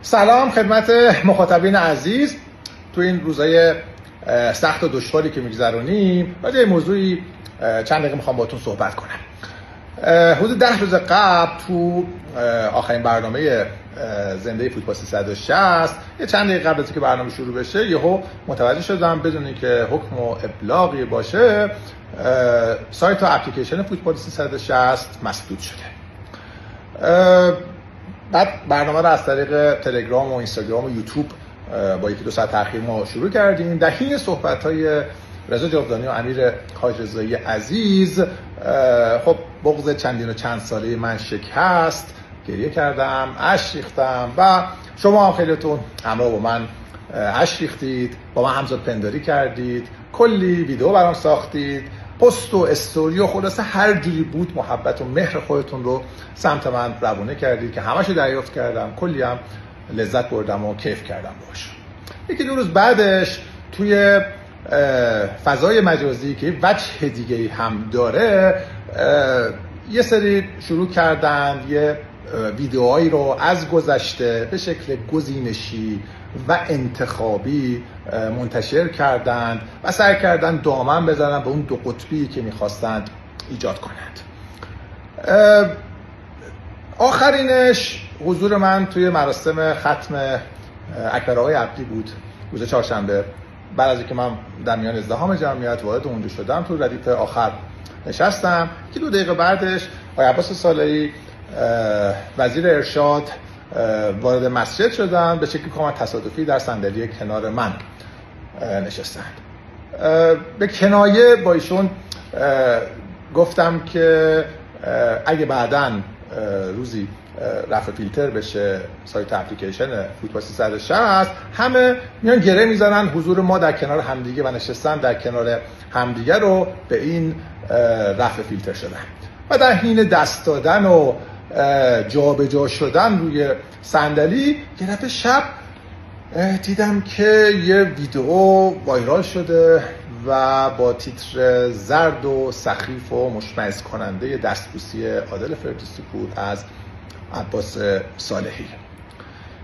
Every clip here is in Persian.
سلام خدمت مخاطبین عزیز. تو این روزای سخت و دشواری که میگذرونیم راجع به موضوعی چند دقیقه میخوام باهاتون صحبت کنم. حدود 10 روز قبل تو آخرین برنامه زنده فوتبال 360 یه چند دقیقه قبل از اینکه برنامه شروع بشه یهو متوجه شدم بدون اینکه حکم و ابلاغی باشه سایت و اپلیکیشن فوتبال 360 مسدود شده. بعد برنامه رو از طریق تلگرام و اینستاگرام و یوتیوب با یکی دو ساعت تأخیر ما شروع کردیم. در حین صحبت‌های رضا جاودانی و امیر حاج رضایی عزیز خب بغض چندین و چند ساله من شکست، گریه کردم، اشک ریختم و شما هم خیلیتون همراه با من اشک ریختید، با من همزاد پنداری کردید، کلی ویدیو برام ساختید، پست و استوری و خلاصه هر جوری بود محبت و مهر خودتون رو سمت من روونه کردید که همشو دریافت کردم، کلی هم لذت بردم و کیف کردم باش. یکی دو روز بعدش توی فضای مجازی که وجه دیگه هم داره یه سری شروع کردن یه ویدیوهایی رو از گذشته به شکل گزینشی و انتخابی منتشر کردند و سعی کردن دامن بزنن به اون دو قطبی که میخواستند ایجاد کنند. آخرینش حضور من توی مراسم ختم اکبر آقای عبدی بود روز چهارشنبه. بعد از اینکه من در میان ازدحام جمعیت وارد اونجا شدم تو ردیف آخر نشستم که 2 دقیقه بعدش آقای عباس صالحی وزیر ارشاد وارد مسجد شدن، به شکلی کاملا تصادفی در صندلی کنار من نشستند. به کنایه با ایشون گفتم که اگه بعداً روزی رفع فیلتر بشه سایت اپلیکیشن فوتبال 360 همه میان گره میزنن حضور ما در کنار همدیگه و نشستن در کنار همدیگه رو به این رفع فیلتر شدن و در حین دست دادن و جابجا شدن روی صندلی یه دفعه شب دیدم که یه ویدیو وایرال شده و با تیتر زرد و سخیف و مشمئز کننده دستبوسی عادل فردوسی پور از عباس صالحی.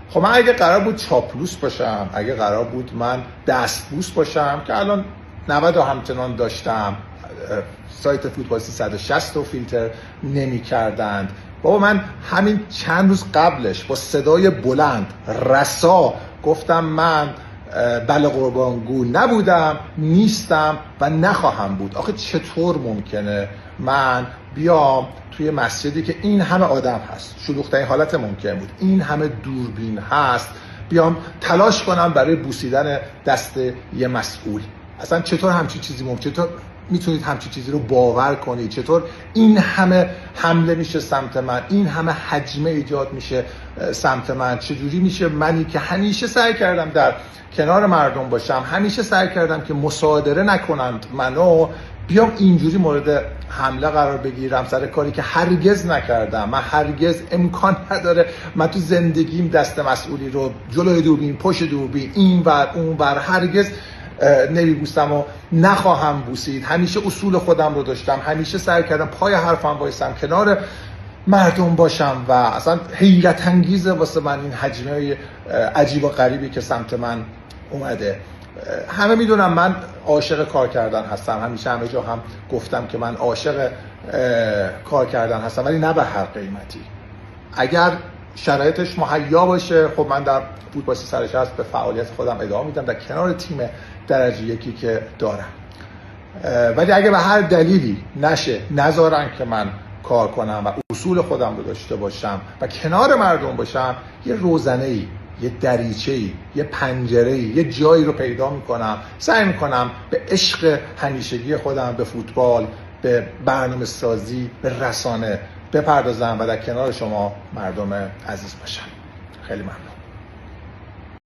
خب من اگه قرار بود چاپلوس باشم، اگه قرار بود من دستبوس باشم که الان 90 همچنان داشتم، سایت فوتبال 360 رو فیلتر نمی کردند. بابا من همین چند روز قبلش با صدای بلند رسا گفتم من بله قربانگو نبودم، نیستم و نخواهم بود. آخه چطور ممکنه من بیام توی مسجدی که این همه آدم هست، شلوغ‌ترین حالت ممکن بود، این همه دوربین هست، بیام تلاش کنم برای بوسیدن دست یه مسئول؟ اصلا چطور همچین چیزی ممکنه؟ چطور میتونید همچین چیزی رو باور کنید؟ چطور این همه حمله میشه سمت من، این همه هجمه ایجاد میشه سمت من؟ چجوری میشه منی که همیشه سعی کردم در کنار مردم باشم، همیشه سعی کردم که مصادره نکنند منو، بیام اینجوری مورد حمله قرار بگیرم سر کاری که هرگز نکردم؟ من هرگز امکان نداره من تو زندگیم دست مسئولی رو جلوی دوربین، پشت دوربین، این ور اون ور هرگز نمیبوسم و نخواهم بوسید. همیشه اصول خودم رو داشتم، همیشه سعی کردم پای حرفم وایسم، کنار مردم باشم و اصلا حیرت انگیزه واسه من این هجمه عجیب و غریبی که سمت من اومده. همه میدونم من عاشق کار کردن هستم، همیشه همه جا هم گفتم که من عاشق کار کردن هستم، ولی نه به هر قیمتی. اگر شرایطش مهیا باشه خب من در فوتبال 360 به فعالیت خودم ادامه میدم در کنار تیم درجه یکی که دارم. ولی اگه به هر دلیلی نذارن که من کار کنم و اصول خودم رو داشته باشم و کنار مردم باشم، یه روزنه‌ای، یه دریچه‌ای، یه پنجره‌ای، یه جایی رو پیدا میکنم، سعی میکنم به عشق همیشگی خودم به فوتبال، به برنامه سازی، به رسانه بپردازم و در کنار شما مردم عزیز باشم. خیلی ممنون.